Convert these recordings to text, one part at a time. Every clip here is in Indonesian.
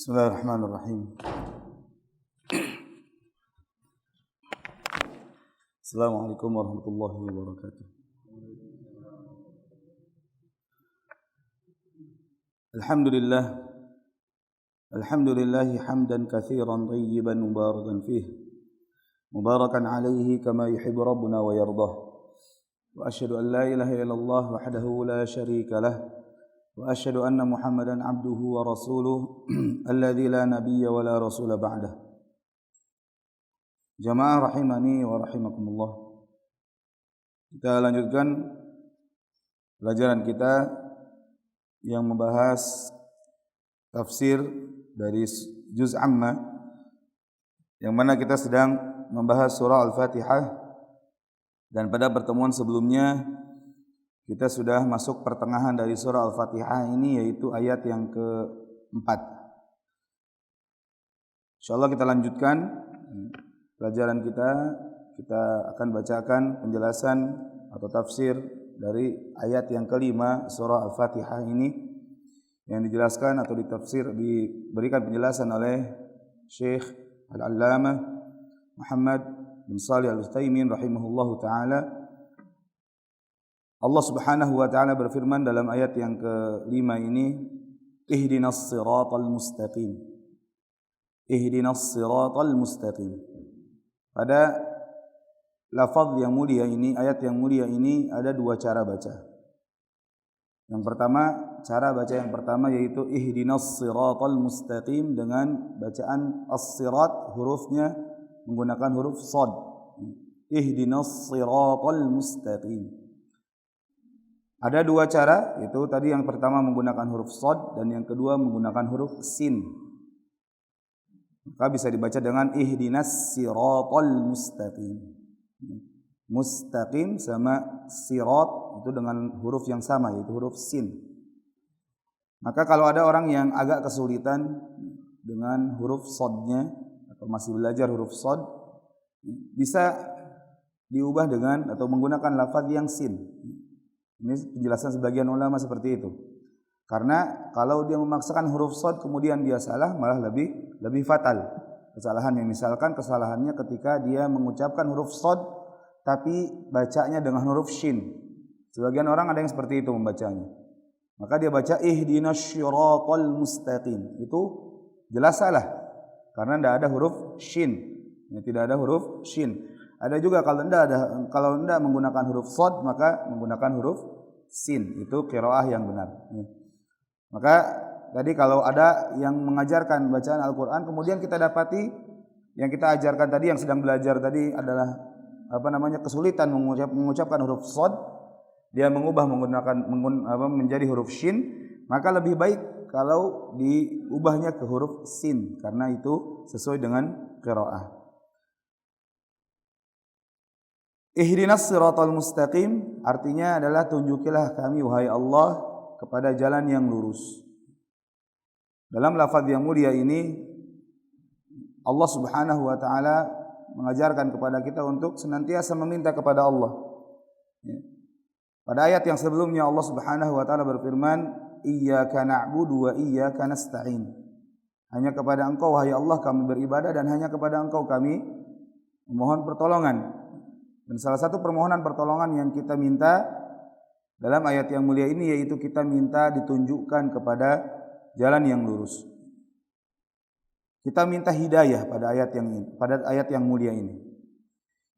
Bismillahirrahmanirrahim. Assalamualaikum warahmatullahi wabarakatuh. Alhamdulillahi hamdan katsiran tayyiban mubarakan fih. Mubarakan alaihi kama yuhibbu rabbuna wa yardah. Wa asyhadu an la ilaha illallah wahdahu la syarika lah. Wa asyhadu anna Muhammadan abduhu wa rasuluh alladzi la nabiyya wa la rasula ba'dah. Jamaah rahimani wa rahimakumullah. Kita lanjutkan pelajaran kita yang membahas tafsir dari juz amma, yang mana kita sedang membahas surah Al-Fatihah, dan pada pertemuan sebelumnya kita sudah masuk pertengahan dari surah Al-Fatihah ini, yaitu ayat yang keempat. Insyaallah kita lanjutkan pelajaran kita. Kita akan bacakan penjelasan atau tafsir dari ayat yang kelima surah Al-Fatihah ini, yang dijelaskan atau diberikan penjelasan oleh Syekh Al-Allamah Muhammad bin Shalih Al-Utsaimin rahimahullahu taala. Allah Subhanahu wa taala berfirman dalam ayat yang kelima ini, ihdinas siratal mustaqim. Ihdinas siratal mustaqim. Pada lafaz yang mulia ini, ayat yang mulia ini, ada dua cara baca. Yang pertama, cara baca yang pertama yaitu ihdinas siratal mustaqim dengan bacaan as-sirat, hurufnya menggunakan huruf shad. Ihdinas siratal mustaqim. Ada dua cara, itu tadi yang pertama menggunakan huruf shad dan yang kedua menggunakan huruf sin. Maka bisa dibaca dengan ihdinas siratal mustaqim. Mustaqim sama sirat itu dengan huruf yang sama, yaitu huruf sin. Maka kalau ada orang yang agak kesulitan dengan huruf shadnya atau masih belajar huruf shad, bisa diubah dengan atau menggunakan lafaz yang sin. Ini penjelasan sebagian ulama seperti itu. Karena kalau dia memaksakan huruf shad kemudian dia salah, malah lebih fatal kesalahannya. Misalkan kesalahannya ketika dia mengucapkan huruf shad tapi bacanya dengan huruf shin. Sebagian orang ada yang seperti itu membacanya. Maka dia baca ihdinas siratal mustaqim. Itu jelas salah karena tidak ada huruf shin. Tidak ada huruf shin. Ada juga kalau tidak menggunakan huruf shad maka menggunakan huruf sin. Itu qiraah yang benar. Maka tadi kalau ada yang mengajarkan bacaan Al-Qur'an kemudian kita dapati yang kita ajarkan tadi, yang sedang belajar tadi adalah kesulitan mengucapkan huruf shad, dia mengubah menjadi huruf shin, maka lebih baik kalau diubahnya ke huruf sin karena itu sesuai dengan qiraah. Ihdinas siratal mustaqim artinya adalah tunjukilah kami wahai Allah kepada jalan yang lurus. Dalam lafaz yang mulia ini Allah Subhanahu wa taala mengajarkan kepada kita untuk senantiasa meminta kepada Allah. Pada ayat yang sebelumnya Allah Subhanahu wa taala berfirman, iyyaka na'budu wa iyyaka nasta'in. Hanya kepada Engkau wahai Allah kami beribadah dan hanya kepada Engkau kami memohon pertolongan. Dan salah satu permohonan pertolongan yang kita minta dalam ayat yang mulia ini yaitu kita minta ditunjukkan kepada jalan yang lurus. Kita minta hidayah pada ayat yang mulia ini.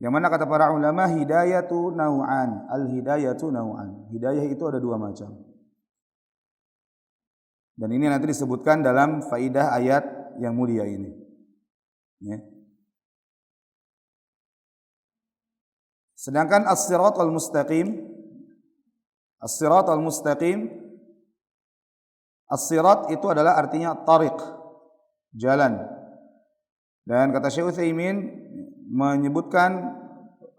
Yang mana kata para ulama, hidayatu nau'an, al-hidayatu nau'an. Hidayah itu ada dua macam. Dan ini nanti disebutkan dalam faidah ayat yang mulia ini. Ya. Sedangkan as-siratal mustaqim, as-siratal mustaqim, as-sirat itu adalah artinya tariq, jalan. Dan kata Syekh Utsaimin menyebutkan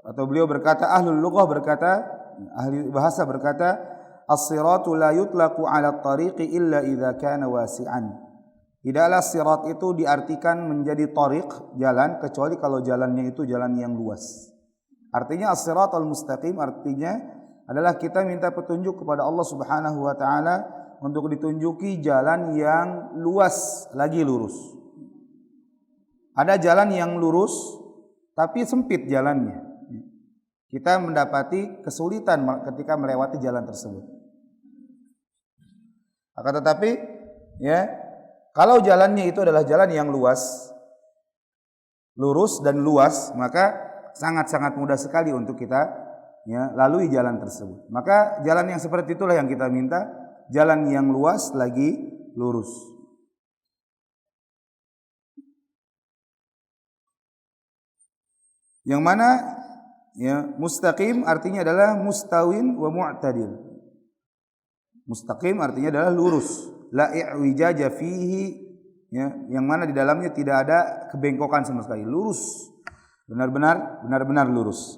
atau beliau berkata, ahlul lughah berkata, ahli bahasa berkata, as-siratu la yutlaqu 'ala at-tariqi illa idza kana wasi'an. Tidaklah sirat itu diartikan menjadi tariq, jalan, kecuali kalau jalannya itu jalan yang luas. Artinya as-siratal mustaqim artinya adalah kita minta petunjuk kepada Allah Subhanahu wa taala untuk ditunjuki jalan yang luas lagi lurus. Ada jalan yang lurus tapi sempit jalannya. Kita mendapati kesulitan ketika melewati jalan tersebut. Akan tetapi ya, kalau jalannya itu adalah jalan yang luas, lurus dan luas, maka sangat-sangat mudah sekali untuk kita ya lalui jalan tersebut. Maka jalan yang seperti itulah yang kita minta, jalan yang luas lagi lurus. Yang mana ya mustaqim artinya adalah mustawin wa mu'tadil. Mustaqim artinya adalah lurus, la i'wijaja fihi, ya, yang mana di dalamnya tidak ada kebengkokan sama sekali, lurus. Benar-benar lurus.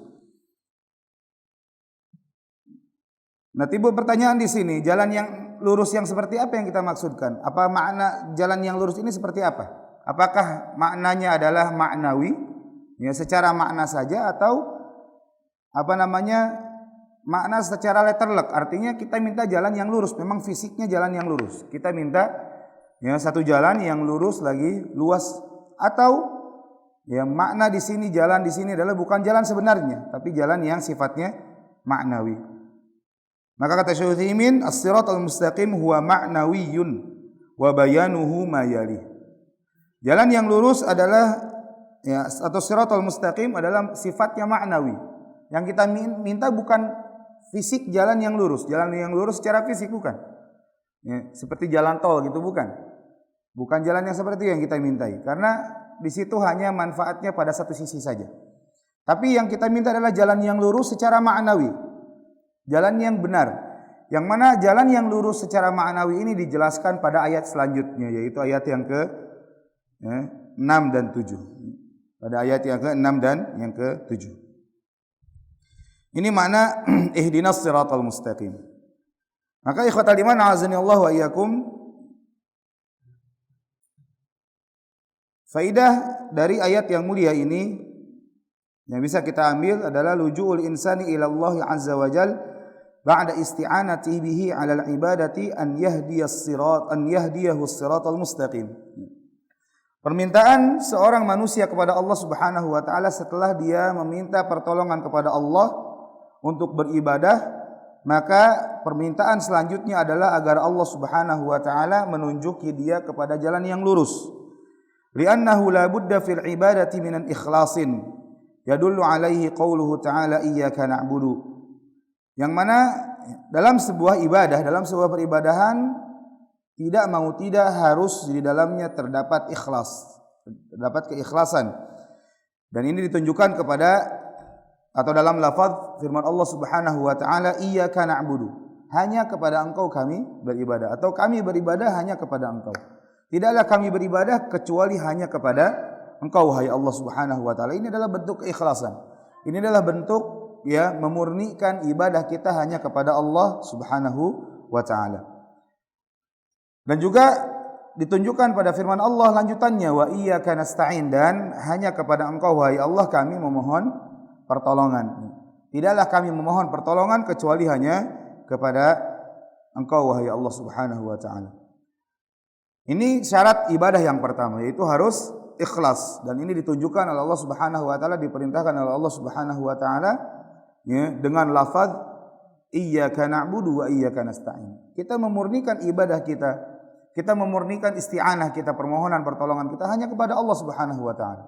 Nah, timbul pertanyaan di sini, jalan yang lurus yang seperti apa yang kita maksudkan? Apa makna jalan yang lurus ini seperti apa? Apakah maknanya adalah maknawi? Ya, secara makna saja atau makna secara letterlek, artinya kita minta jalan yang lurus, memang fisiknya jalan yang lurus. Kita minta ya satu jalan yang lurus lagi luas, atau ya makna di sini jalan di sini adalah bukan jalan sebenarnya, tapi jalan yang sifatnya maknawi. Maka kata Syekh Utsaimin, as-siratal mustaqim huwa ma'nawiyyun wa bayanuhu ma yalih. Jalan yang lurus adalah ya, atau siratal mustaqim adalah sifatnya maknawi. Yang kita minta bukan fisik jalan yang lurus secara fisik bukan. Ya, seperti jalan tol gitu bukan. Bukan jalan yang seperti yang kita mintai, karena di situ hanya manfaatnya pada satu sisi saja. Tapi yang kita minta adalah jalan yang lurus secara maknawi. Jalan yang benar. Yang mana jalan yang lurus secara maknawi ini dijelaskan pada ayat selanjutnya, yaitu ayat yang ke-6 dan 7. Pada ayat yang ke-6 dan yang ke-7. Ini makna ihdinas siratal mustaqim. Maka ikhwatal iman a'azanillahu wa iyyakum, faidah dari ayat yang mulia ini yang bisa kita ambil adalah lujuul insani ila Allah azza wa jal ba'da isti'anatihi bihi 'ala al-ibadati an yahdiyahu as-siratal mustaqim. Permintaan seorang manusia kepada Allah Subhanahu wa taala setelah dia meminta pertolongan kepada Allah untuk beribadah, maka permintaan selanjutnya adalah agar Allah Subhanahu wa taala menunjuki dia kepada jalan yang lurus. Li'annahu la budda fil ibadati minan ikhlasin yadullu alaihi qauluhu ta'ala iyyaka na'budu. Yang mana dalam sebuah ibadah, dalam sebuah peribadahan tidak harus di dalamnya terdapat ikhlas, terdapat keikhlasan. Dan ini ditunjukkan kepada atau dalam lafaz firman Allah Subhanahu wa taala iyyaka na'budu, hanya kepada Engkau kami beribadah, atau kami beribadah hanya kepada Engkau. Tidaklah kami beribadah kecuali hanya kepada Engkau wahai Allah Subhanahu wa taala. Ini adalah bentuk keikhlasan. Ini adalah bentuk ya memurnikan ibadah kita hanya kepada Allah Subhanahu wa taala. Dan juga ditunjukkan pada firman Allah lanjutannya, wa iyyaka nasta'in, dan hanya kepada Engkau wahai Allah kami memohon pertolongan. Tidaklah kami memohon pertolongan kecuali hanya kepada Engkau wahai Allah Subhanahu wa taala. Ini syarat ibadah yang pertama, yaitu harus ikhlas, dan ini ditunjukkan oleh Allah Subhanahu wa taala, diperintahkan oleh Allah Subhanahu wa taala ya dengan lafaz iyyaka na'budu wa iyyaka nasta'in. Kita memurnikan ibadah kita memurnikan isti'anah kita, permohonan pertolongan kita hanya kepada Allah Subhanahu wa taala.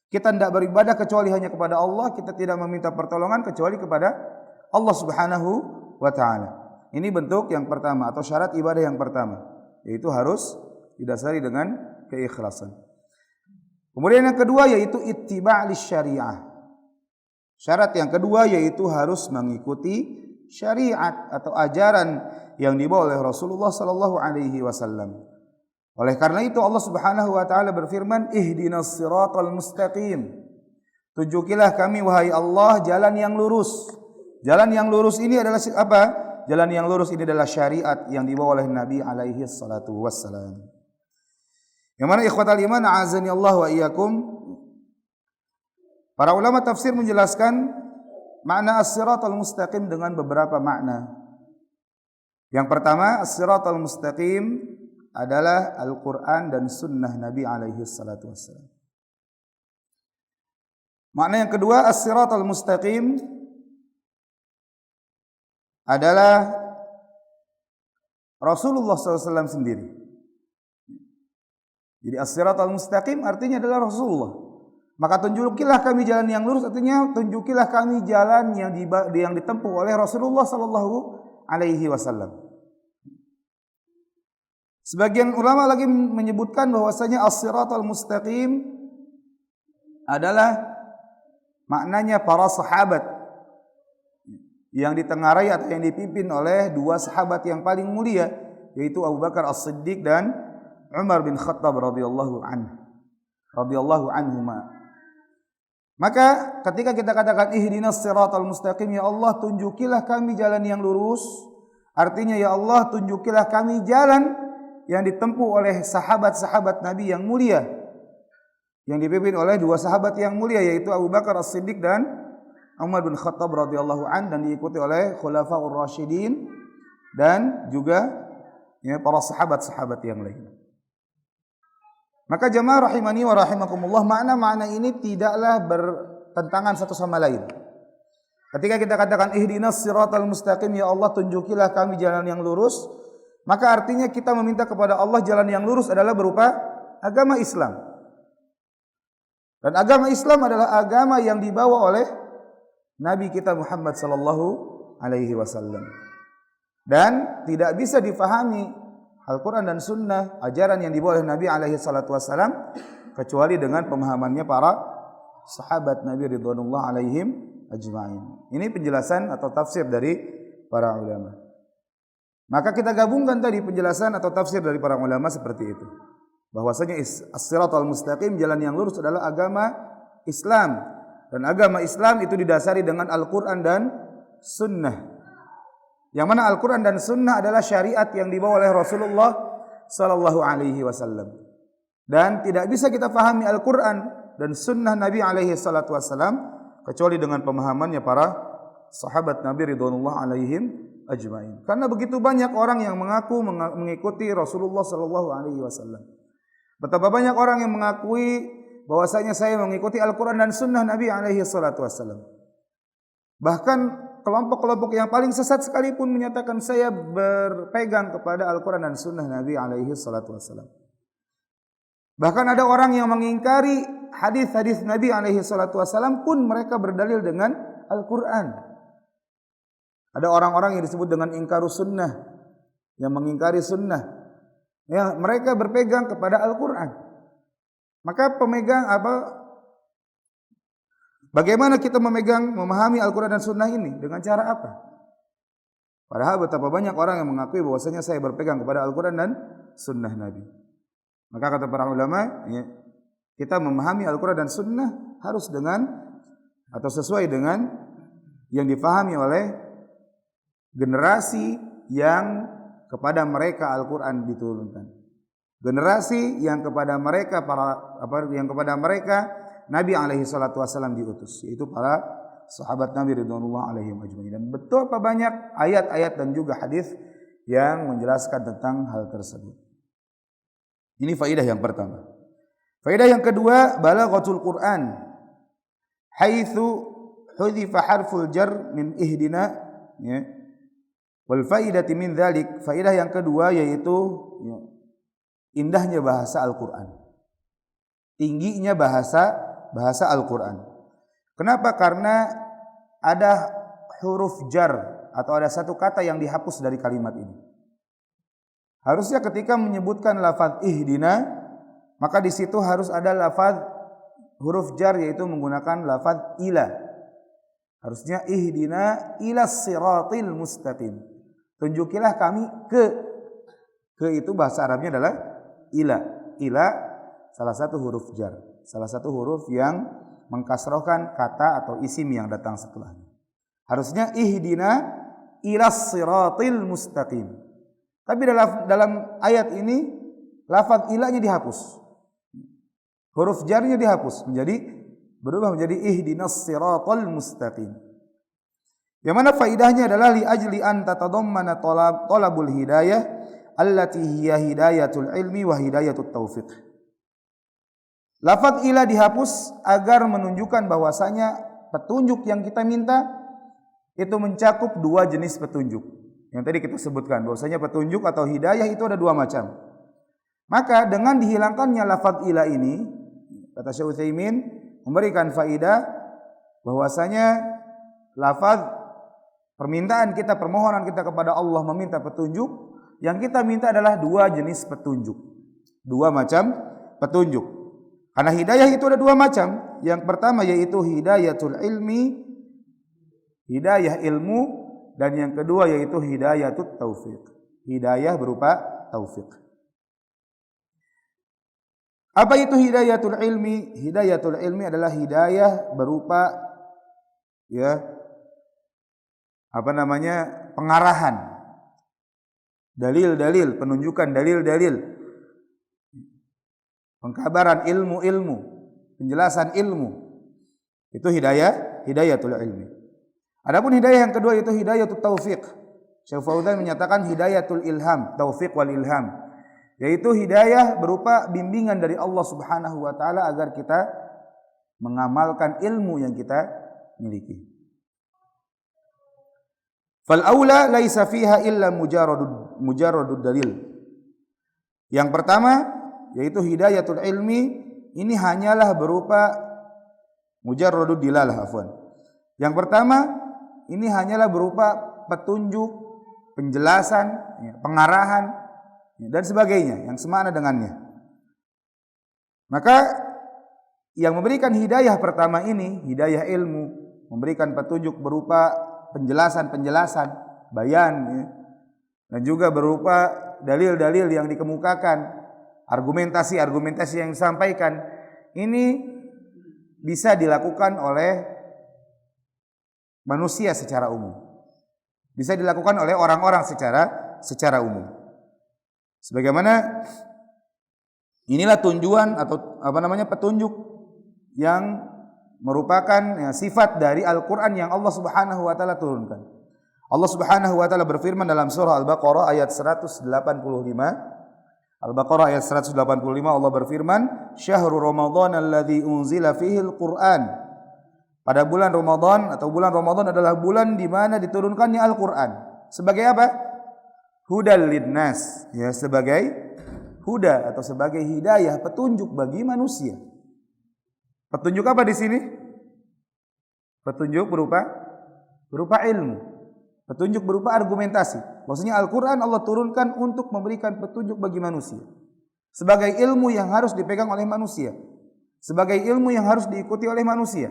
Kita tidak beribadah kecuali hanya kepada Allah, kita tidak meminta pertolongan kecuali kepada Allah Subhanahu wa taala. Ini bentuk yang pertama atau syarat ibadah yang pertama, yaitu harus didasari dengan keikhlasan. Kemudian yang kedua yaitu ittiba' lisyariah. Syarat yang kedua yaitu harus mengikuti syariat atau ajaran yang dibawa oleh Rasulullah sallallahu alaihi wasallam. Oleh karena itu Allah Subhanahu wa taala berfirman, ihdinas siratal mustaqim. Tunjukilah kami wahai Allah jalan yang lurus. Jalan yang lurus ini adalah apa? Jalan yang lurus ini adalah syariat yang dibawa oleh Nabi alaihi salatu wassalam. Yang mana ikhwatal iman a'azani Allah wa iyyakum, para ulama tafsir menjelaskan makna as-siratal mustaqim dengan beberapa makna. Yang pertama, as-siratal mustaqim adalah Al-Quran dan sunnah Nabi alaihi salatu wassalam. Makna yang kedua, as-siratal mustaqim adalah Rasulullah SAW sendiri. Jadi as-siratal mustaqim artinya adalah Rasulullah. Maka tunjukilah kami jalan yang lurus, artinya tunjukilah kami jalan yang ditempuh oleh Rasulullah sallallahu alaihi wasallam. Sebagian ulama lagi menyebutkan bahwasanya as-siratal mustaqim adalah maknanya para sahabat yang ditengarai atau yang dipimpin oleh dua sahabat yang paling mulia, yaitu Abu Bakar As-Siddiq dan Umar bin Khattab radhiyallahu anhuma. Maka ketika kita katakan ihdinas siratal mustaqim, ya Allah tunjukilah kami jalan yang lurus, artinya ya Allah tunjukilah kami jalan yang ditempuh oleh sahabat-sahabat Nabi yang mulia, yang dipimpin oleh dua sahabat yang mulia, yaitu Abu Bakar As-Siddiq dan Umar bin Khattab radhiyallahu an, dan diikuti oleh Khulafaur Rasyidin dan juga para sahabat-sahabat yang lain. Maka jamaah rahimani wa rahimakumullah, makna-makna ini tidaklah bertentangan satu sama lain. Ketika kita katakan ihdinas siratal mustaqim, ya Allah tunjukilah kami jalan yang lurus, maka artinya kita meminta kepada Allah jalan yang lurus adalah berupa agama Islam. Dan agama Islam adalah agama yang dibawa oleh Nabi kita Muhammad sallallahu alaihi wasallam. Dan tidak bisa difahami Al-Quran dan Sunnah, ajaran yang dibawa oleh Nabi alaihi salatu wassalam, kecuali dengan pemahamannya para sahabat Nabi ridwanullah alaihim ajma'in. Ini penjelasan atau tafsir dari para ulama. Maka kita gabungkan tadi penjelasan atau tafsir dari para ulama seperti itu. Bahwasanya as-siratal mustaqim, jalan yang lurus adalah agama Islam. Dan agama Islam itu didasari dengan Al-Quran dan Sunnah. Yang mana Al-Quran dan Sunnah adalah syariat yang dibawa oleh Rasulullah sallallahu alaihi wasallam. Dan tidak bisa kita pahami Al-Quran dan Sunnah Nabi alaihi salatu wasallam kecuali dengan pemahamannya para sahabat Nabi ridwanullah alaihim ajma'in. Karena begitu banyak orang yang mengaku mengikuti Rasulullah sallallahu alaihi wasallam. Betapa banyak orang yang mengakui bahwasanya saya mengikuti Al-Quran dan Sunnah Nabi alaihi salatu wasallam. Bahkan kelompok-kelompok yang paling sesat sekalipun menyatakan saya berpegang kepada Al-Quran dan Sunnah Nabi alaihi salatu wassalam. Bahkan ada orang yang mengingkari hadis-hadis Nabi alaihi salatu wassalam pun mereka berdalil dengan Al-Quran. Ada orang-orang yang disebut dengan ingkarus sunnah, yang mengingkari sunnah. Ya, mereka berpegang kepada Al-Quran. Maka bagaimana kita memahami Al-Quran dan Sunnah ini? Dengan cara apa? Padahal betapa banyak orang yang mengakui bahwasanya saya berpegang kepada Al-Quran dan Sunnah Nabi. Maka kata para ulama, ya, kita memahami Al-Quran dan Sunnah harus dengan atau sesuai dengan yang difahami oleh generasi yang kepada mereka Al-Quran diturunkan. Generasi yang kepada mereka Nabi alaihi salatu wasallam diutus, yaitu para sahabat Nabi ridwanullah alaihim ajma'in. Dan betapa banyak ayat-ayat dan juga hadis yang menjelaskan tentang hal tersebut. Ini faidah yang pertama. Faidah yang kedua, balaghatul Quran haitsu hudhifa harful jar min ihdina, ya. Wal faidati min dzalik, faidah yang kedua yaitu ya, indahnya bahasa Al-Quran. Tingginya bahasa Al-Quran. Kenapa? Karena ada huruf jar atau ada satu kata yang dihapus dari kalimat ini. Harusnya ketika menyebutkan lafaz ihdina, maka di situ harus ada lafaz huruf jar, yaitu menggunakan lafaz ila. Harusnya ihdina ilas siratil mustaqim. Tunjukilah kami ke itu bahasa Arabnya adalah ila. Ila salah satu huruf jar, salah satu huruf yang mengkasrohkan kata atau isim yang datang setelahnya. Harusnya ihdina ilas siratil mustaqim. Tapi dalam ayat ini lafaz ilanya dihapus. Huruf jarnya dihapus berubah menjadi ihdinas siratal mustaqim. Yang mana faidahnya adalah li ajli an tatadammana talabul hidayah allati hiya hidayatul ilmi wa hidayatut taufiq. Lafaz ila dihapus agar menunjukkan bahwasanya petunjuk yang kita minta itu mencakup dua jenis petunjuk. Yang tadi kita sebutkan bahwasanya petunjuk atau hidayah itu ada dua macam. Maka dengan dihilangkannya lafaz ila ini, kata Syekh Utsaimin, memberikan faidah bahwasanya lafaz permintaan kita, permohonan kita kepada Allah meminta petunjuk, yang kita minta adalah dua jenis petunjuk. Dua macam petunjuk. Karena hidayah itu ada dua macam. Yang pertama yaitu hidayatul ilmi, hidayah ilmu, dan yang kedua yaitu hidayatut taufiq. Hidayah berupa taufik. Apa itu hidayatul ilmi? Hidayatul ilmi adalah hidayah berupa pengarahan. Dalil-dalil, penunjukan dalil-dalil. Pengkabaran ilmu-ilmu, penjelasan ilmu. Itu hidayatul ilmi. Adapun hidayah yang kedua itu hidayatul taufiq. Syekh Fauzan menyatakan hidayatul ilham, taufiq wal ilham, yaitu hidayah berupa bimbingan dari Allah Subhanahu wa taala agar kita mengamalkan ilmu yang kita miliki. Fal aula laisa fiha illa mujarradud dalil. Yang pertama yaitu hidayatul ilmi, ini hanyalah berupa mujarradud dilalah, afwan. Yang pertama, ini hanyalah berupa petunjuk, penjelasan, pengarahan, dan sebagainya yang semakna dengannya. Maka yang memberikan hidayah pertama ini, hidayah ilmu, memberikan petunjuk berupa penjelasan-penjelasan, bayan, dan juga berupa dalil-dalil yang dikemukakan, argumentasi-argumentasi yang disampaikan, ini bisa dilakukan oleh manusia secara umum. Bisa dilakukan oleh orang-orang secara umum. Sebagaimana inilah tujuan atau petunjuk yang merupakan sifat dari Al-Qur'an yang Allah Subhanahu wa taala turunkan. Allah Subhanahu wa taala berfirman dalam surah Al-Baqarah ayat 185. Al-Baqarah ayat 185, Allah berfirman, "Syahrul Ramadan alladzi unzila fihi al-Qur'an." Pada bulan Ramadan atau bulan Ramadan adalah bulan di mana diturunkannya Al-Qur'an. Sebagai apa? Hudal linnas, ya, sebagai huda atau sebagai hidayah, petunjuk bagi manusia. Petunjuk apa di sini? Petunjuk berupa ilmu. Petunjuk berupa argumentasi. Maksudnya Al-Quran Allah turunkan untuk memberikan petunjuk bagi manusia. Sebagai ilmu yang harus dipegang oleh manusia. Sebagai ilmu yang harus diikuti oleh manusia.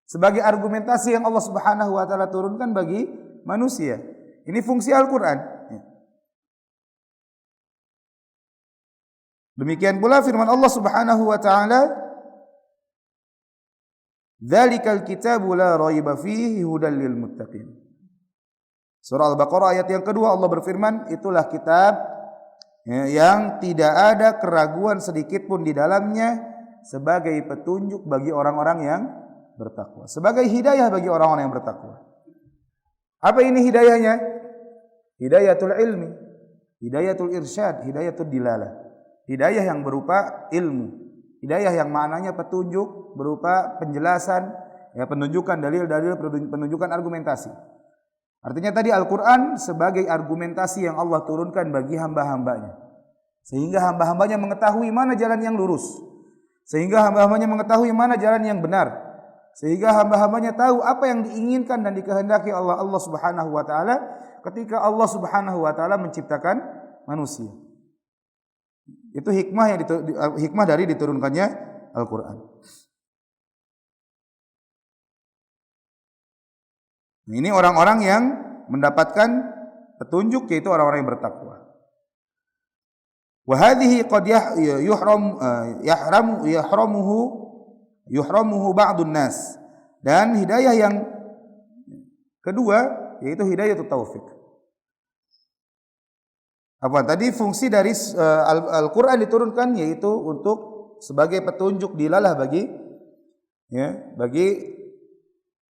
Sebagai argumentasi yang Allah Subhanahu wa taala turunkan bagi manusia. Ini fungsi Al-Quran. Demikian pula firman Allah Subhanahu wa taala, "Dzalikal kitabu la raiba fihi hudal lil muttaqin." Surah Al-Baqarah ayat yang kedua Allah berfirman, itulah kitab yang tidak ada keraguan sedikit pun di dalamnya sebagai petunjuk bagi orang-orang yang bertakwa. Sebagai hidayah bagi orang-orang yang bertakwa. Apa ini hidayahnya? Hidayatul ilmi, hidayatul irsyad, hidayatul dilalah. Hidayah yang berupa ilmu. Hidayah yang maknanya petunjuk berupa penjelasan, penunjukan dalil-dalil, penunjukan argumentasi. Artinya tadi Al-Quran sebagai argumentasi yang Allah turunkan bagi hamba-hambanya. Sehingga hamba-hambanya mengetahui mana jalan yang lurus. Sehingga hamba-hambanya mengetahui mana jalan yang benar. Sehingga hamba-hambanya tahu apa yang diinginkan dan dikehendaki Allah Subhanahu wa taala ketika Allah Subhanahu wa taala menciptakan manusia. Itu hikmah dari diturunkannya Al-Quran. Ini orang-orang yang mendapatkan petunjuk, yaitu orang-orang yang bertakwa. Wa hadhihi qad yuhramuhu ba'dun nas. Dan hidayah yang kedua yaitu hidayatut taufik. Apa tadi fungsi dari Al-Qur'an diturunkan yaitu untuk sebagai petunjuk dilalah bagi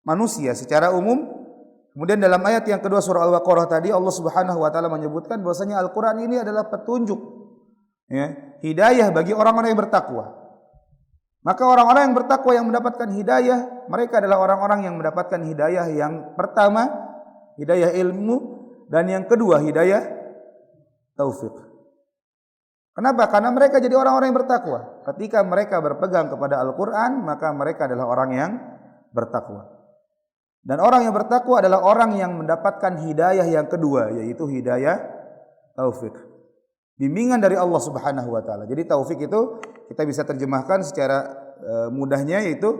manusia secara umum, Kemudian dalam ayat yang kedua surah Al-Baqarah tadi Allah Subhanahu wa taala menyebutkan bahwasanya Al-Qur'an ini adalah petunjuk, ya, hidayah bagi orang-orang yang bertakwa. Maka orang-orang yang bertakwa yang mendapatkan hidayah, mereka adalah orang-orang yang mendapatkan hidayah yang pertama, hidayah ilmu, dan yang kedua hidayah taufik. Kenapa? Karena mereka jadi orang-orang yang bertakwa. Ketika mereka berpegang kepada Al-Qur'an, maka mereka adalah orang yang bertakwa. Dan orang yang bertakwa adalah orang yang mendapatkan hidayah yang kedua, yaitu hidayah taufik. Bimbingan dari Allah Subhanahu wa taala. Jadi taufik itu kita bisa terjemahkan secara mudahnya yaitu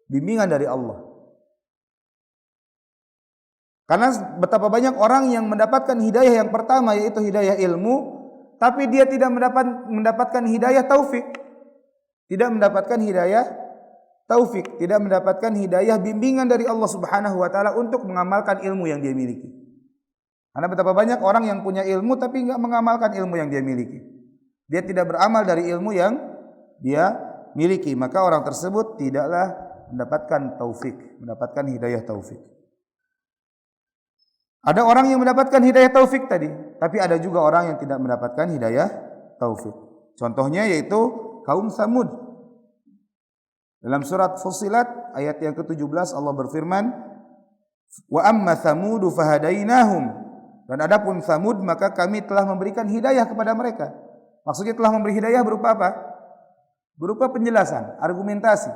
bimbingan dari Allah. Karena betapa banyak orang yang mendapatkan hidayah yang pertama yaitu hidayah ilmu, tapi dia tidak mendapatkan hidayah taufik. Tidak mendapatkan hidayah taufik, tidak mendapatkan hidayah bimbingan dari Allah Subhanahu wa taala untuk mengamalkan ilmu yang dia miliki. Karena betapa banyak orang yang punya ilmu tapi enggak mengamalkan ilmu yang dia miliki. Dia tidak beramal dari ilmu yang dia miliki, maka orang tersebut tidaklah mendapatkan taufik, mendapatkan hidayah taufik. Ada orang yang mendapatkan hidayah taufik tadi, tapi ada juga orang yang tidak mendapatkan hidayah taufik. Contohnya yaitu kaum Tsamud. Dalam surat Fussilat ayat yang ke-17 Allah berfirman, "Wa amma Tsamud fahadainahum." Dan adapun Tsamud maka kami telah memberikan hidayah kepada mereka. Maksudnya telah memberi hidayah berupa apa? Berupa penjelasan, argumentasi.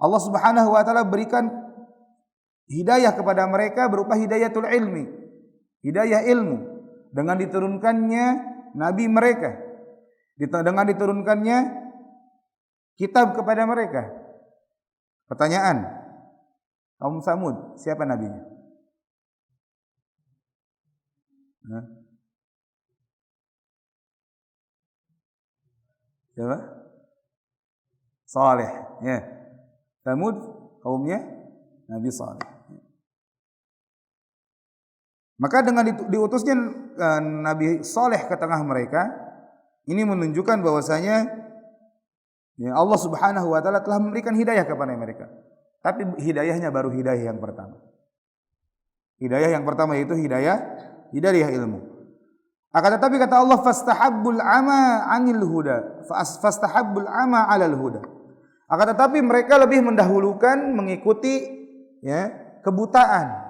Allah Subhanahu wa taala berikan hidayah kepada mereka berupa hidayatul ilmi, hidayah ilmu dengan diturunkannya nabi mereka, dengan diturunkannya kitab kepada mereka. Pertanyaan, kaum Tsamud, siapa nabinya? Siapa? Saleh. Ya. Tsamud kaumnya Nabi Saleh. Maka dengan diutusnya Nabi Saleh ke tengah mereka, ini menunjukkan bahwasanya ya, Allah Subhanahu wa taala telah memberikan hidayah kepada mereka. Tapi hidayahnya baru hidayah yang pertama. Hidayah yang pertama yaitu hidayah ilmu. Akan tetapi kata Allah fastahabbul ama 'anil huda, fastahabbul ama 'alal huda. Akan tetapi mereka lebih mendahulukan mengikuti ya, kebutaan.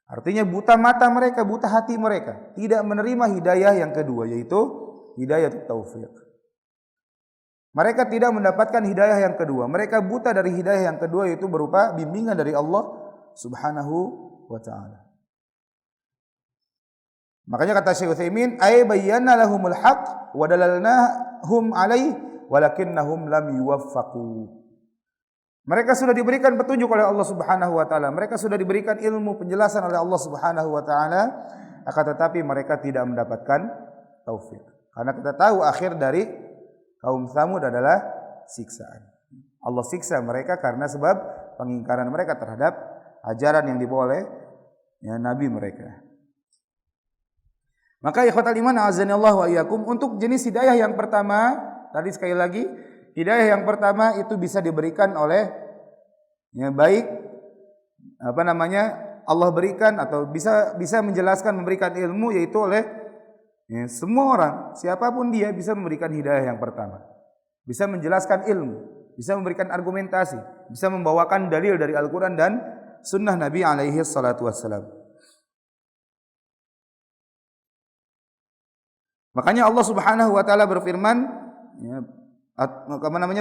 Artinya buta mata mereka, buta hati mereka, tidak menerima hidayah yang kedua yaitu hidayah taufik. Mereka tidak mendapatkan hidayah yang kedua. Mereka buta dari hidayah yang kedua yaitu berupa bimbingan dari Allah Subhanahu wa taala. Makanya kata Syekh Utsaimin, "Ay bayyana lahumul haqq wa dalalnahum alaihi walakinnahum lam yuwaffaqu." Mereka sudah diberikan petunjuk oleh Allah Subhanahu wa taala. Mereka sudah diberikan ilmu penjelasan oleh Allah Subhanahu wa taala, akan tetapi mereka tidak mendapatkan taufik. Karena kita tahu akhir dari kaum Tsamud adalah siksaan. Allah siksa mereka karena sebab pengingkaran mereka terhadap ajaran yang dibawa oleh ya, nabi mereka. Maka ikhwatal iman azanillahu wa iyyakum, untuk jenis hidayah yang pertama, tadi sekali lagi, hidayah yang pertama itu bisa diberikan oleh ya baik Allah berikan atau bisa menjelaskan memberikan ilmu yaitu oleh ya, semua orang, siapapun dia bisa memberikan hidayah yang pertama. Bisa menjelaskan ilmu, bisa memberikan argumentasi, bisa membawakan dalil dari Al-Qur'an dan sunnah Nabi alaihi salatu wassalam. Makanya Allah Subhanahu wa taala berfirman ya,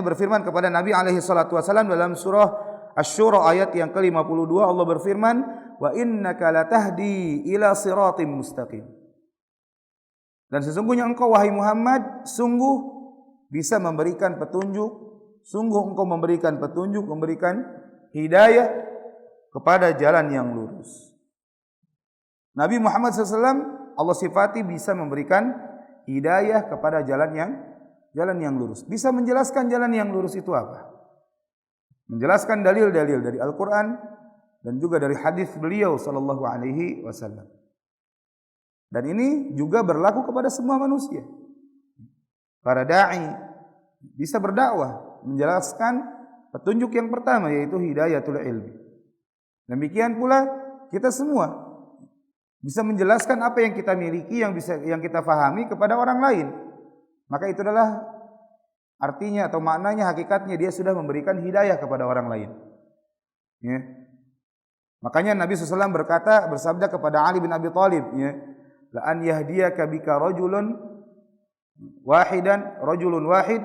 berfirman kepada Nabi alaihi salatu wasallam dalam surah Asy-Syura ayat yang ke-52 Allah berfirman, "Wa innaka latahdi ila siratim mustaqim." Dan sesungguhnya engkau wahai Muhammad sungguh bisa memberikan petunjuk, sungguh engkau memberikan petunjuk, memberikan hidayah kepada jalan yang lurus. Nabi Muhammad SAW Allah sifati bisa memberikan hidayah kepada jalan yang lurus. Bisa menjelaskan jalan yang lurus itu apa? Menjelaskan dalil-dalil dari Al-Qur'an dan juga dari hadis beliau sallallahu alaihi wasallam. Dan ini juga berlaku kepada semua manusia. Para dai bisa berdakwah, menjelaskan petunjuk yang pertama yaitu hidayatul ilmi. Demikian pula kita semua bisa menjelaskan apa yang kita miliki, yang kita fahami kepada orang lain. Maka itu adalah artinya atau maknanya, hakikatnya dia sudah memberikan hidayah kepada orang lain. Ya. Makanya Nabi SAW bersabda kepada Ali bin Abi Thalib, ya, la an yahdiyaka bika rajulun wahid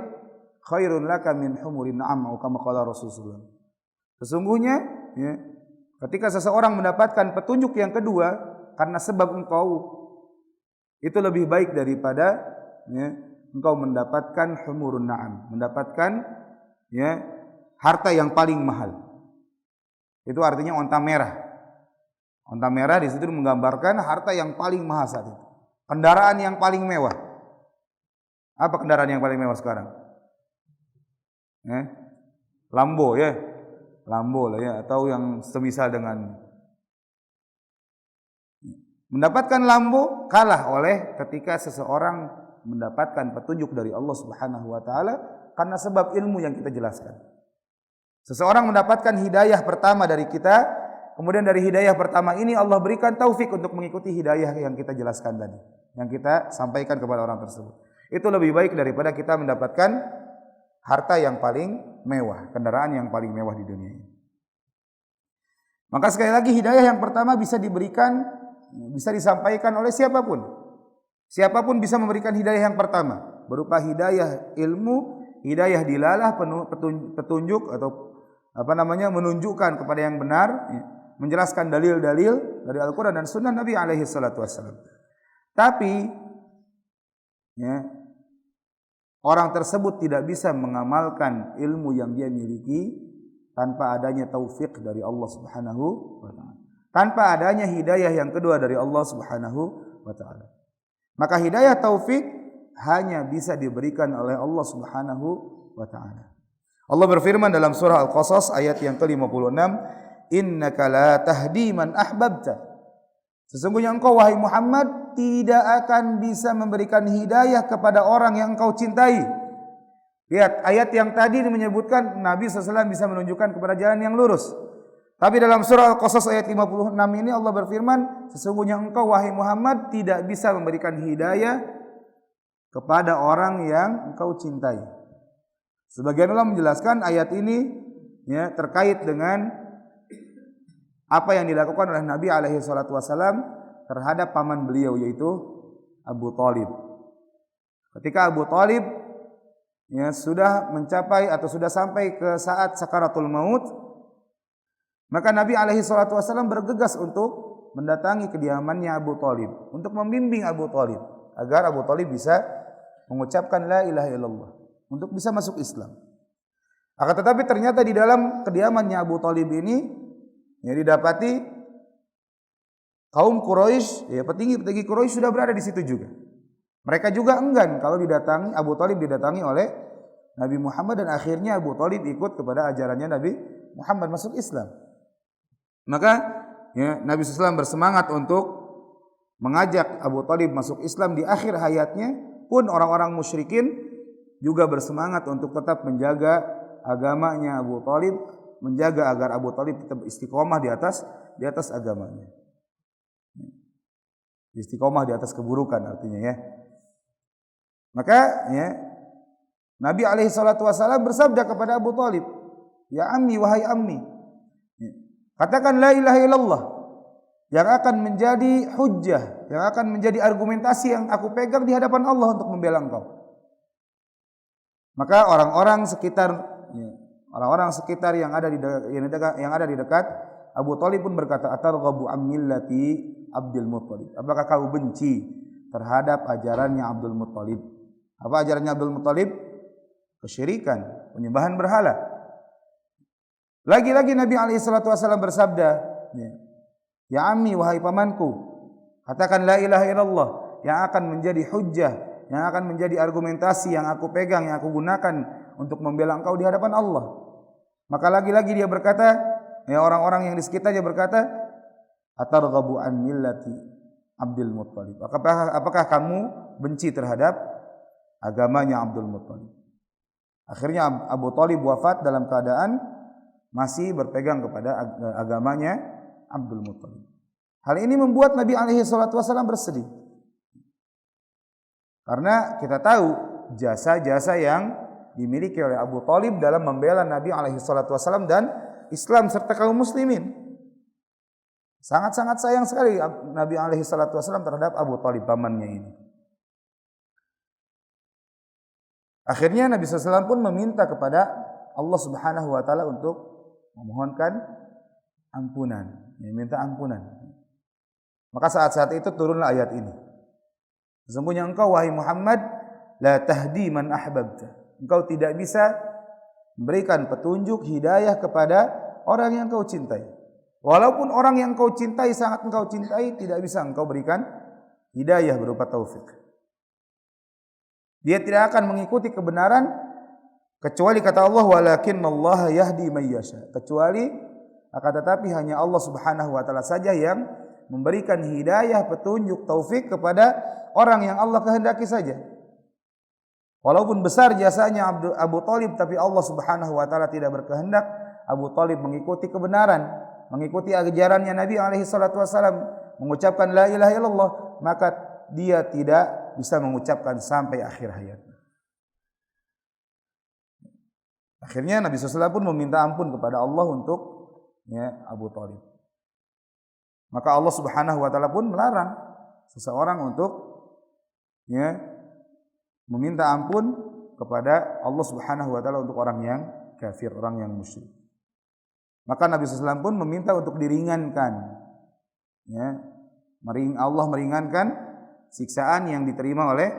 khairun laka min humurin na'am, atau kama qala Rasulullah. Sesungguhnya, ya, ketika seseorang mendapatkan petunjuk yang kedua karena sebab engkau, itu lebih baik daripada, ya, engkau mendapatkan humurun na'am, mendapatkan, ya, harta yang paling mahal. Itu artinya onta merah. Onta merah di situ menggambarkan harta yang paling mahal saat itu. Kendaraan yang paling mewah. Apa kendaraan yang paling mewah sekarang? Lambo, ya. Lambo lah, ya, atau yang semisal dengan. Mendapatkan Lambo kalah oleh ketika seseorang mendapatkan petunjuk dari Allah Subhanahu wa taala karena sebab ilmu yang kita jelaskan. Seseorang mendapatkan hidayah pertama dari kita, kemudian dari hidayah pertama ini Allah berikan taufik untuk mengikuti hidayah yang kita jelaskan tadi, yang kita sampaikan kepada orang tersebut. Itu lebih baik daripada kita mendapatkan harta yang paling mewah, kendaraan yang paling mewah di dunia ini. Maka sekali lagi, hidayah yang pertama bisa diberikan, bisa disampaikan oleh siapapun. Siapapun bisa memberikan hidayah yang pertama, berupa hidayah ilmu, hidayah dilalah, petunjuk atau menunjukkan kepada yang benar, ya, menjelaskan dalil-dalil dari Al-Quran dan Sunnah Nabi alaihi salatu wassalam. Tapi, ya, orang tersebut tidak bisa mengamalkan ilmu yang dia miliki tanpa adanya taufik dari Allah Subhanahu wa taala. Tanpa adanya hidayah yang kedua dari Allah Subhanahu wa taala. Maka hidayah taufik hanya bisa diberikan oleh Allah Subhanahu wa taala. Allah berfirman dalam surah Al-Qasas ayat yang ke-56, "Innaka la tahdi man ahbabta." Sesungguhnya engkau wahai Muhammad tidak akan bisa memberikan hidayah kepada orang yang engkau cintai. Lihat, ayat yang tadi menyebutkan Nabi SAW bisa menunjukkan kepada jalan yang lurus. Tapi dalam surah Al-Qasas ayat 56 ini Allah berfirman, sesungguhnya engkau wahai Muhammad tidak bisa memberikan hidayah kepada orang yang engkau cintai. Sebagian ulama menjelaskan ayat ini, ya, terkait dengan apa yang dilakukan oleh Nabi alaihi salatu wasallam terhadap paman beliau, yaitu Abu Thalib. Ketika Abu Thalib, ya, sudah mencapai atau sudah sampai ke saat sakaratul maut, maka Nabi alaihi salatu wasallam bergegas untuk mendatangi kediamannya Abu Thalib untuk membimbing Abu Thalib agar Abu Thalib bisa mengucapkan la ilaha illallah, untuk bisa masuk Islam. Akan tetapi ternyata di dalam kediamannya Abu Thalib ini, ya, didapati kaum Quraisy, ya, petinggi-petinggi Quraisy sudah berada di situ juga. Mereka juga enggan kalau didatangi, Abu Thalib didatangi oleh Nabi Muhammad, dan akhirnya Abu Thalib ikut kepada ajarannya Nabi Muhammad, masuk Islam. Maka, ya, Nabi SAW bersemangat untuk mengajak Abu Thalib masuk Islam. Di akhir hayatnya pun orang-orang musyrikin juga bersemangat untuk tetap menjaga agamanya Abu Thalib, menjaga agar Abu Thalib tetap istiqomah di atas agamanya. Istiqomah di atas keburukan artinya, ya. Maka, ya, Nabi alaihi salatu wasallam bersabda kepada Abu Thalib, "Ya ammi, wahai ammi, katakan la ilaha illallah yang akan menjadi hujjah, yang akan menjadi argumentasi yang aku pegang di hadapan Allah untuk membela engkau." Maka orang-orang sekitar, ya, yang ada di dekat Abu Thalib pun berkata, "Atarghabu an millati Abdul Muttalib?" Apakah kau benci terhadap ajarannya Abdul Muttalib? Apa ajarannya Abdul Muttalib? Kesyirikan, penyembahan berhala. Lagi-lagi Nabi alaihi salatu wasallam bersabda, "Ya ammi, wahai pamanku, katakan la ilaha illallah yang akan menjadi hujjah, yang akan menjadi argumentasi yang aku pegang, yang aku gunakan untuk membela engkau di hadapan Allah." Maka lagi-lagi dia berkata, ya, orang-orang yang di sekitarnya berkata, "Atarghabu an millati Abdul Muttalib?" Apakah kamu benci terhadap agamanya Abdul Muttalib? Akhirnya Abu Thalib wafat dalam keadaan, masih berpegang kepada agamanya Abdul Muthalib. Hal ini membuat Nabi alaihi salatu wasallam bersedih. Karena kita tahu jasa-jasa yang dimiliki oleh Abu Thalib dalam membela Nabi alaihi salatu wasallam dan Islam serta kaum muslimin. Sangat-sangat sayang sekali Nabi alaihi salatu wasallam terhadap Abu Thalib pamannya ini. Akhirnya Nabi SAW pun meminta kepada Allah Subhanahu wa taala untuk memohonkan ampunan, minta ampunan. Maka saat-saat itu turunlah ayat ini. Sesungguhnya engkau wahai Muhammad la tahdi man ahbabta. Engkau tidak bisa memberikan petunjuk hidayah kepada orang yang kau cintai. Walaupun orang yang kau cintai sangat engkau cintai, tidak bisa engkau berikan hidayah berupa taufik. Dia tidak akan mengikuti kebenaran kecuali kata Allah walakinallaha yahdi may yasha. Kecuali akan tetapi hanya Allah Subhanahu wa taala saja yang memberikan hidayah, petunjuk, taufik kepada orang yang Allah kehendaki saja. Walaupun besar jasanya Abu Thalib, tapi Allah Subhanahu wa taala tidak berkehendak Abu Thalib mengikuti kebenaran, mengikuti ajarannya Nabi alaihi salatu wasallam, mengucapkan la ilaha illallah, maka dia tidak bisa mengucapkan sampai akhir hayatnya. Akhirnya Nabi SAW pun meminta ampun kepada Allah untuk Abu Thalib. Maka Allah Subhanahu wa taala pun melarang seseorang untuk meminta ampun kepada Allah Subhanahu wa taala untuk orang yang kafir, orang yang musyrik. Maka Nabi SAW pun meminta untuk diringankan. Allah meringankan siksaan yang diterima oleh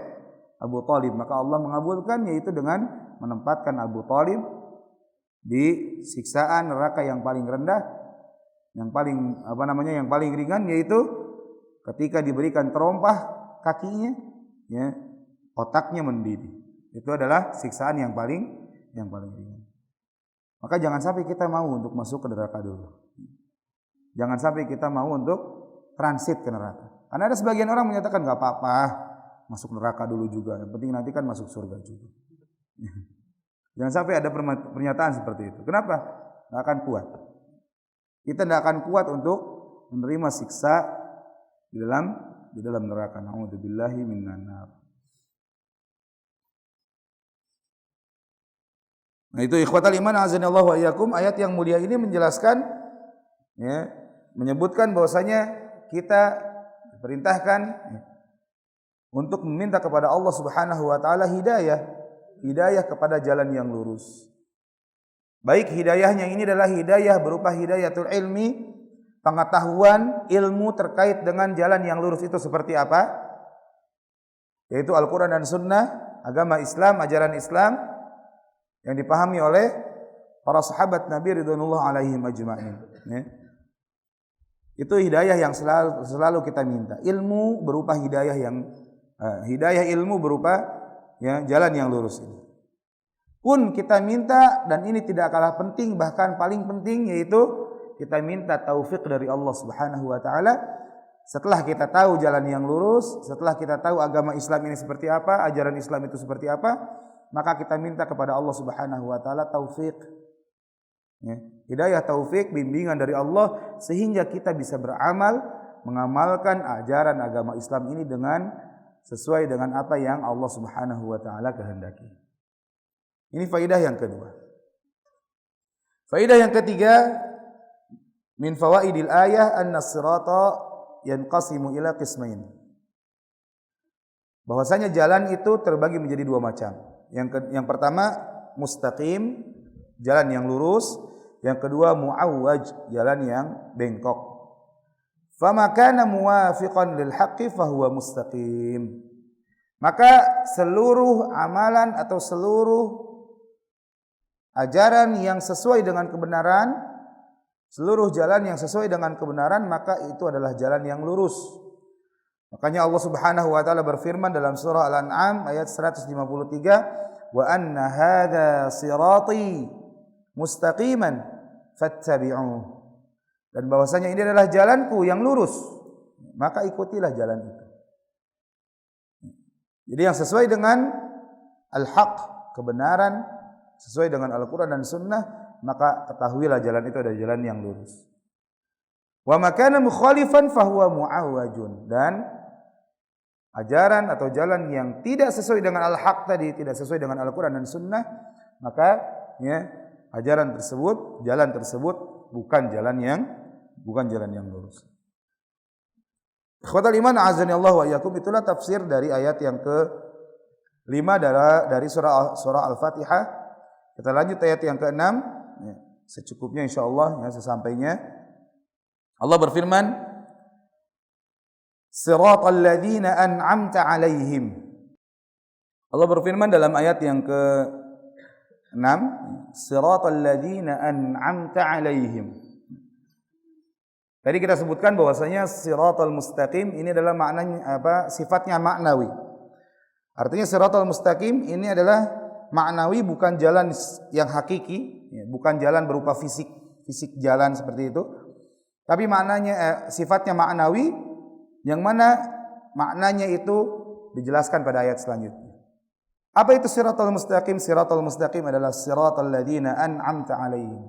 Abu Thalib. Maka Allah mengabulkan, yaitu dengan menempatkan Abu Thalib di siksaan neraka yang paling rendah, yang paling ringan, yaitu ketika diberikan terompah kakinya, otaknya mendidih. Itu adalah siksaan yang paling ringan. Maka jangan sampai kita mau untuk masuk ke neraka dulu. Jangan sampai kita mau untuk transit ke neraka. Karena ada sebagian orang menyatakan enggak apa-apa, masuk neraka dulu juga. Yang penting nanti kan masuk surga juga. Jangan sampai ada pernyataan seperti itu. Kenapa? Enggak akan kuat. Kita tidak akan kuat untuk menerima siksa di dalam neraka. Na'udzubillahi minan nar. Nah, itu ikhwatal iman azanillahu wa iyyakum, ayat yang mulia ini menjelaskan menyebutkan bahwasanya kita diperintahkan untuk meminta kepada Allah Subhanahu wa taala hidayah kepada jalan yang lurus. Baik hidayahnya ini adalah hidayah berupa hidayatul ilmi, pengetahuan ilmu terkait dengan jalan yang lurus itu seperti apa? Yaitu Al-Qur'an dan Sunnah, agama Islam, ajaran Islam yang dipahami oleh para sahabat Nabi ridwanullah alaihim ajma'in. Itu hidayah yang selalu kita minta. Ilmu berupa hidayah ilmu berupa jalan yang lurus ini. Pun kita minta, dan ini tidak kalah penting, bahkan paling penting, yaitu kita minta taufik dari Allah Subhanahu wa taala. Setelah kita tahu jalan yang lurus, setelah kita tahu agama Islam ini seperti apa, ajaran Islam itu seperti apa, maka kita minta kepada Allah Subhanahu wa taala taufik. Hidayah taufik, bimbingan dari Allah sehingga kita bisa beramal, mengamalkan ajaran agama Islam ini sesuai dengan apa yang Allah Subhanahu wa taala kehendaki. Ini faidah yang kedua. Faidah yang ketiga, min fawaidil ayah anna as-sirata yanqasimu ila qismain. Bahwasanya jalan itu terbagi menjadi dua macam. Yang pertama mustaqim, jalan yang lurus. Yang kedua mu'awwaj, jalan yang bengkok. Fama kana muwafiqan lil haqqi fahuwa mustaqim. Maka seluruh amalan atau seluruh ajaran yang sesuai dengan kebenaran, seluruh jalan yang sesuai dengan kebenaran, maka itu adalah jalan yang lurus. Makanya Allah Subhanahu wa taala berfirman dalam surah Al-An'am ayat 153, "Wa anna hadza sirati mustaqiman fattabi'uh." Dan bahwasanya ini adalah jalanku yang lurus, maka ikutilah jalan itu. Jadi yang sesuai dengan al-haq, kebenaran, sesuai dengan Al-Quran dan Sunnah, maka ketahuilah jalan itu adalah jalan yang lurus. Wa ma kana mukhalifan fahuwa mu'awwajun, dan ajaran atau jalan yang tidak sesuai dengan al-haq tadi, tidak sesuai dengan Al-Qur'an dan Sunnah, maka ya ajaran tersebut, jalan tersebut bukan jalan yang lurus. Ikhwatal iman azani Allah wa iyyakum, itulah tafsir dari ayat yang ke-5 dari surah Al-Fatihah. Kita lanjut ayat yang ke-6 ya, secukupnya insyaallah ya, sesampainya. Allah berfirman, Siratal ladzina an'amta 'alaihim. Allah berfirman dalam ayat yang ke-6, Siratal ladzina an'amta 'alaihim. Tadi kita sebutkan bahwasanya siratal mustaqim ini adalah maknanya sifatnya maknawi. Artinya siratal mustaqim ini adalah maknawi, bukan jalan yang hakiki, ya, bukan jalan berupa fisik jalan seperti itu. Tapi maknanya sifatnya maknawi, yang mana maknanya itu dijelaskan pada ayat selanjutnya. Apa itu siratal mustaqim? Siratal mustaqim adalah siratal ladzina an'amta 'alaihim.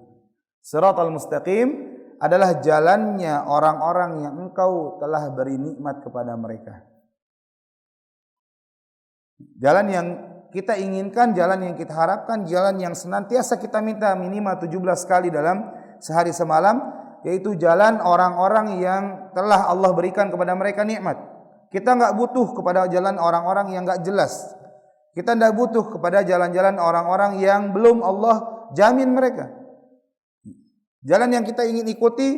Siratal mustaqim adalah jalannya orang-orang yang engkau telah beri nikmat kepada mereka. Jalan yang kita inginkan, jalan yang kita harapkan, jalan yang senantiasa kita minta minimal 17 kali dalam sehari semalam, yaitu jalan orang-orang yang telah Allah berikan kepada mereka nikmat. Kita enggak butuh kepada jalan orang-orang yang enggak jelas. Kita enggak butuh kepada jalan-jalan orang-orang yang belum Allah jamin mereka. Jalan yang kita ingin ikuti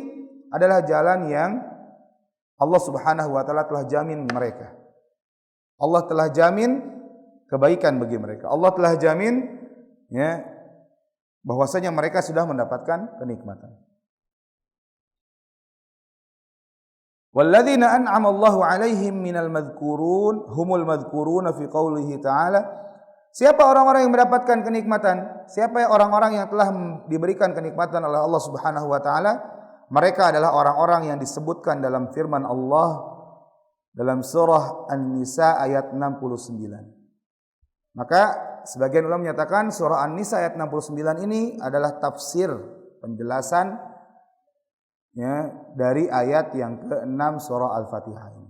adalah jalan yang Allah Subhanahu wa taala telah jamin mereka. Allah telah jamin kebaikan bagi mereka. Allah telah jamin ya bahwasanya mereka sudah mendapatkan kenikmatan. Walladzina an'ama Allahu 'alaihim minal madhkurun humul madhkuruna fi qoulihi ta'ala. Siapa orang-orang yang mendapatkan kenikmatan? Siapa orang-orang yang telah diberikan kenikmatan oleh Allah Subhanahu wa taala? Mereka adalah orang-orang yang disebutkan dalam firman Allah dalam surah An-Nisa ayat 69. Maka sebagian ulama menyatakan surah An-Nisa ayat 69 ini adalah tafsir, penjelasan ya dari ayat yang ke-6 surah Al-Fatihah ini.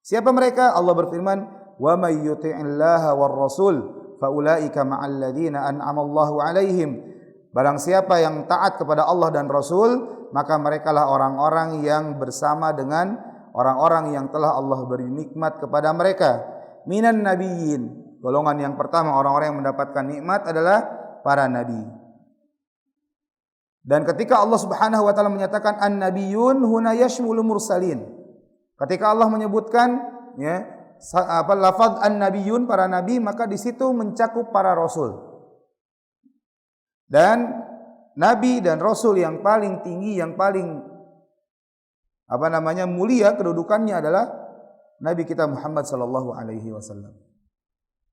Siapa mereka? Allah berfirman, "Wa may yuti'illaha war rasul faulaika ma'al ladzina an'ama Allahu 'alaihim." Barang siapa yang taat kepada Allah dan Rasul, maka merekalah orang-orang yang bersama dengan orang-orang yang telah Allah beri nikmat kepada mereka. Minan nabiyyin. Golongan yang pertama orang-orang yang mendapatkan nikmat adalah para nabi. Dan ketika Allah Subhanahu wa taala menyatakan an-nabiyyun huna yashmulu mursalin. Ketika Allah menyebutkan ya lafaz an-nabiyyun, para nabi, maka di situ mencakup para rasul. Dan nabi dan rasul yang paling tinggi, yang paling mulia kedudukannya adalah Nabi kita Muhammad sallallahu alaihi wasallam.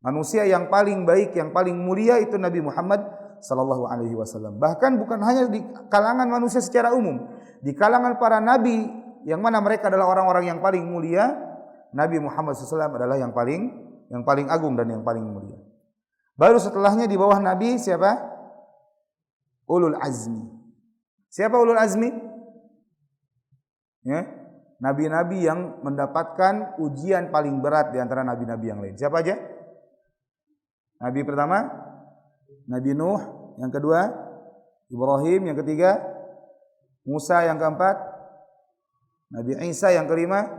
Manusia yang paling baik, yang paling mulia itu Nabi Muhammad sallallahu alaihi wasallam. Bahkan bukan hanya di kalangan manusia secara umum, di kalangan para nabi yang mana mereka adalah orang-orang yang paling mulia, Nabi Muhammad SAW adalah yang paling agung dan yang paling mulia. Baru setelahnya di bawah Nabi siapa? Ulul azmi. Siapa ulul azmi? Ya, nabi-nabi yang mendapatkan ujian paling berat di antara nabi-nabi yang lain. Siapa aja? Nabi pertama, Nabi Nuh. Yang kedua, Ibrahim. Yang ketiga, Musa. Yang keempat, Nabi Isa. Yang kelima,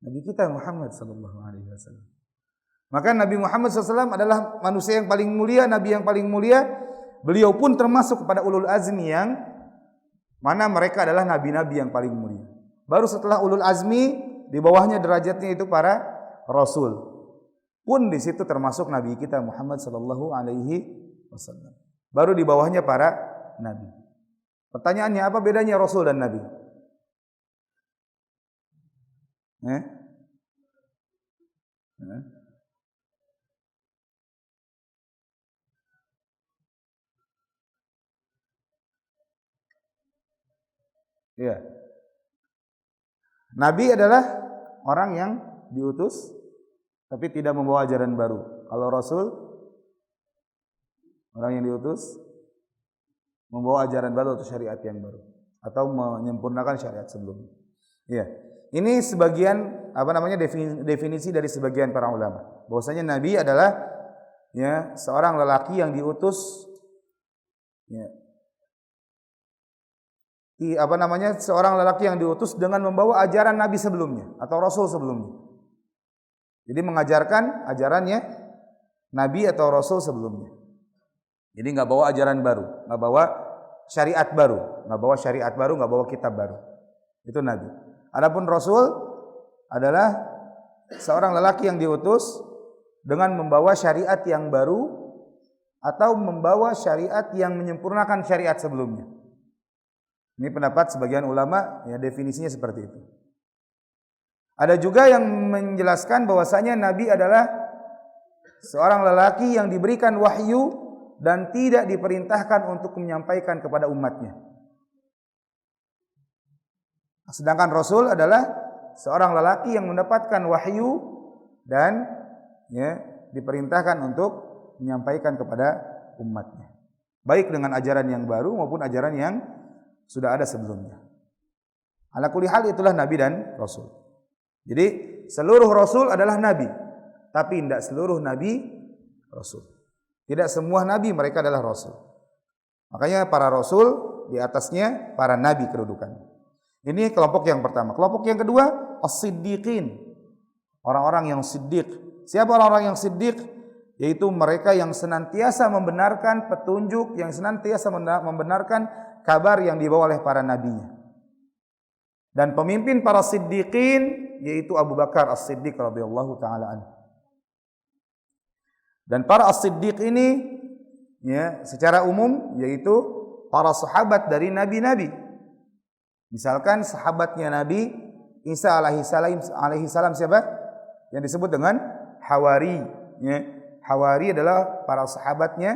Nabi kita Muhammad sallallahu alaihi wasallam. Maka Nabi Muhammad SAW adalah manusia yang paling mulia, nabi yang paling mulia. Beliau pun termasuk kepada ulul azmi yang mana mereka adalah nabi-nabi yang paling mulia. Baru setelah ulul azmi, di bawahnya derajatnya itu para rasul. Pun di situ termasuk nabi kita Muhammad sallallahu alaihi wasallam. Baru di bawahnya para nabi. Pertanyaannya, apa bedanya rasul dan nabi? Ya. Nabi adalah orang yang diutus tapi tidak membawa ajaran baru. Kalau Rasul Orang yang diutus membawa ajaran baru atau syariat yang baru atau menyempurnakan syariat sebelumnya. Iya. Ini sebagian definisi dari sebagian para ulama. Bahwasanya nabi adalah ya seorang lelaki yang diutus ya. Seorang lelaki yang diutus dengan membawa ajaran nabi sebelumnya atau rasul sebelumnya. Jadi mengajarkan ajarannya nabi atau rasul sebelumnya. Jadi enggak bawa ajaran baru, enggak bawa syariat baru, enggak bawa kitab baru. Itu nabi. Adapun rasul adalah seorang lelaki yang diutus dengan membawa syariat yang baru atau membawa syariat yang menyempurnakan syariat sebelumnya. Ini pendapat sebagian ulama, ya definisinya seperti itu. Ada juga yang menjelaskan bahwasanya nabi adalah seorang lelaki yang diberikan wahyu dan tidak diperintahkan untuk menyampaikan kepada umatnya. Sedangkan rasul adalah seorang lelaki yang mendapatkan wahyu dan ya diperintahkan untuk menyampaikan kepada umatnya. Baik dengan ajaran yang baru maupun ajaran yang sudah ada sebelumnya. Ala kulli hal itulah nabi dan rasul. Jadi seluruh rasul adalah nabi, tapi tidak seluruh nabi rasul. Tidak semua nabi mereka adalah rasul. Makanya para rasul di atasnya para nabi kedudukannya. Ini kelompok yang pertama. Kelompok yang kedua, as-siddiqin. Orang-orang yang siddiq. Siapa orang-orang yang siddiq? Yaitu mereka yang senantiasa membenarkan petunjuk, yang senantiasa membenarkan kabar yang dibawa oleh para nabinya. Dan pemimpin para siddiqin yaitu Abu Bakar As-Siddiq radhiyallahu taala anhu. Dan para as-siddiq ini ya secara umum yaitu para sahabat dari nabi-nabi. Misalkan sahabatnya Nabi Isa alaihi salam siapa? Yang disebut dengan Hawari. Ya. Hawari adalah para sahabatnya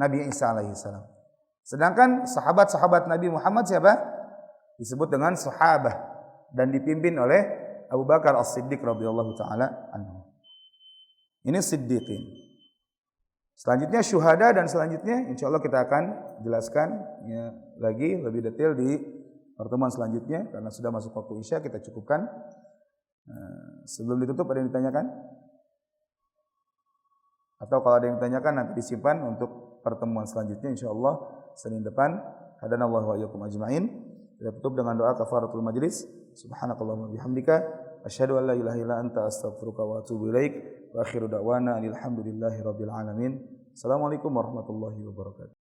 Nabi Isa alaihi salam. Sedangkan sahabat-sahabat Nabi Muhammad siapa? Disebut dengan sahabah dan dipimpin oleh Abu Bakar As-Siddiq radhiyallahu taala anhu. Ini siddiqin. Selanjutnya syuhada dan selanjutnya insyaallah kita akan jelaskan ya, lagi lebih detail di pertemuan selanjutnya karena sudah masuk waktu Isya kita cukupkan. Sebelum ditutup ada yang ditanyakan? Atau kalau ada yang ditanyakan nanti disimpan untuk pertemuan selanjutnya insyaallah Senin depan. Hadanallahu wa iyyakum ajmain. Kita tutup dengan doa kafaratul majlis. Subhanakallahumma bihamdika asyhadu an la ilaha illa anta astaghfiruka wa atubu ilaik. Wa akhiru da'wana alhamdulillahi rabbil alamin. Assalamualaikum warahmatullahi wabarakatuh.